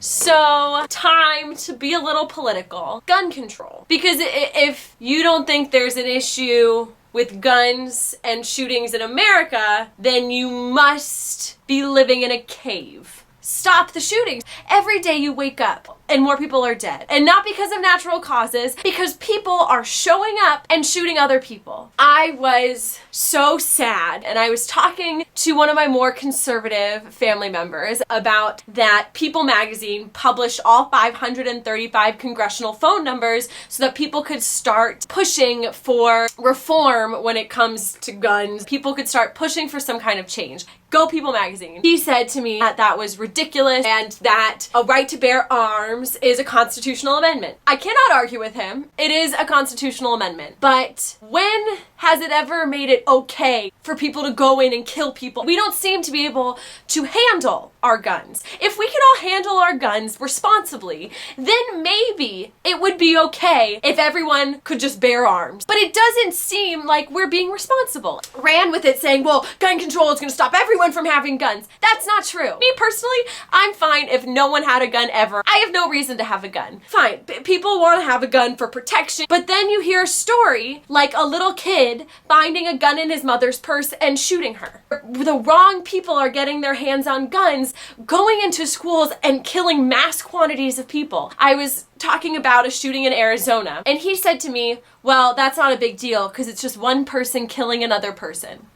So, time to be a little political. Gun control. Because if you don't think there's an issue with guns and shootings in America, then you must be living in a cave. Stop the shootings. Every day you wake up and more people are dead. And not because of natural causes, because people are showing up and shooting other people. I was so sad, and I was talking to one of my more conservative family members about that People magazine published all 535 congressional phone numbers so that people could start pushing for reform when it comes to guns. People could start pushing for some kind of change. Go People magazine. He said to me that that was ridiculous and that a right to bear arms is a constitutional amendment. I cannot argue with him. It is a constitutional amendment. But when has it ever made it okay for people to go in and kill people? We don't seem to be able to handle our guns. If we could all handle our guns responsibly, then maybe it would be okay if everyone could just bear arms. But it doesn't seem like we're being responsible. Ran with it saying, well, gun control is going to stop everyone from having guns. That's not true. Me personally, I'm fine if no one had a gun ever. I have no reason to have a gun. Fine, people want to have a gun for protection, but then you hear a story like a little kid finding a gun in his mother's purse and shooting her. The wrong people are getting their hands on guns, going into schools and killing mass quantities of people. I was talking about a shooting in Arizona, and he said to me, well, that's not a big deal because it's just one person killing another person.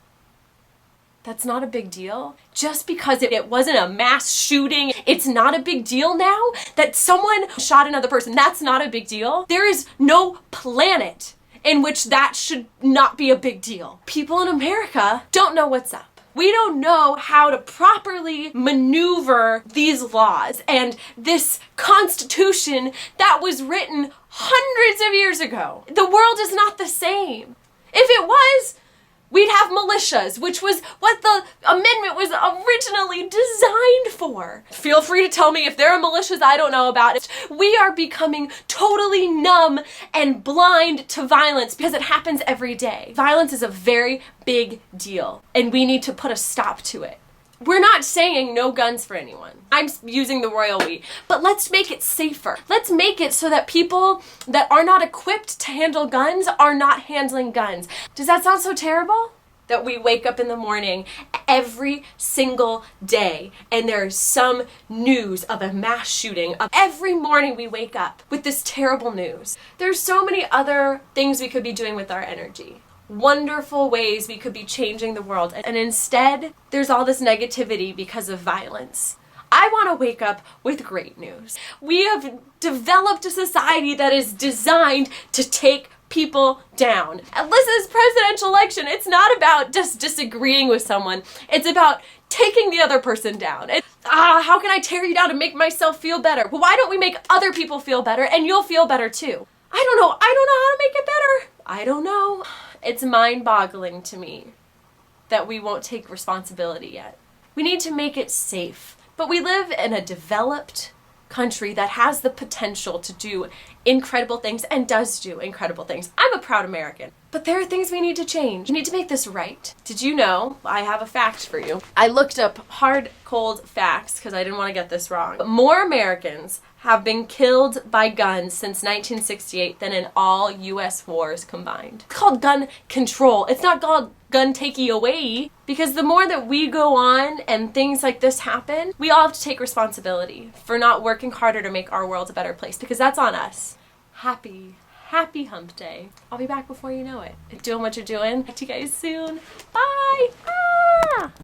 That's not a big deal. Just because it wasn't a mass shooting, it's not a big deal now that someone shot another person. That's not a big deal. There is no planet in which that should not be a big deal. People in America don't know what's up. We don't know how to properly maneuver these laws and this Constitution that was written hundreds of years ago. The world is not the same. If it was, we'd have militias, which was what the amendment was originally designed for. Feel free to tell me if there are militias I don't know about. We are becoming totally numb and blind to violence because it happens every day. Violence is a very big deal, and we need to put a stop to it. We're not saying no guns for anyone. I'm using the royal we, but let's make it safer. Let's make it so that people that are not equipped to handle guns are not handling guns. Does that sound so terrible? That we wake up in the morning every single day and there's some news of a mass shooting. Every morning we wake up with this terrible news. There's so many other things we could be doing with our energy. Wonderful ways we could be changing the world, and instead there's all this negativity because of violence. I want to wake up with great news. We have developed a society that is designed to take people down. And this is presidential election. It's not about just disagreeing with someone. It's about taking the other person down. How can I tear you down and make myself feel better? Well, why don't we make other people feel better and you'll feel better too? I don't know how to make it better. I don't know. It's mind-boggling to me that we won't take responsibility yet. We need to make it safe. But we live in a developed country that has the potential to do incredible things and does do incredible things. I'm a proud American. But there are things we need to change. We need to make this right. Did you know? I have a fact for you. I looked up hard, cold facts because I didn't want to get this wrong. More Americans have been killed by guns since 1968 than in all U.S. wars combined. It's called gun control. It's not called gun takey away, because the more that we go on and things like this happen, we all have to take responsibility for not working harder to make our world a better place, because that's on us. Happy hump day. I'll be back before you know it. Doing what you're doing. Talk to you guys soon. Bye!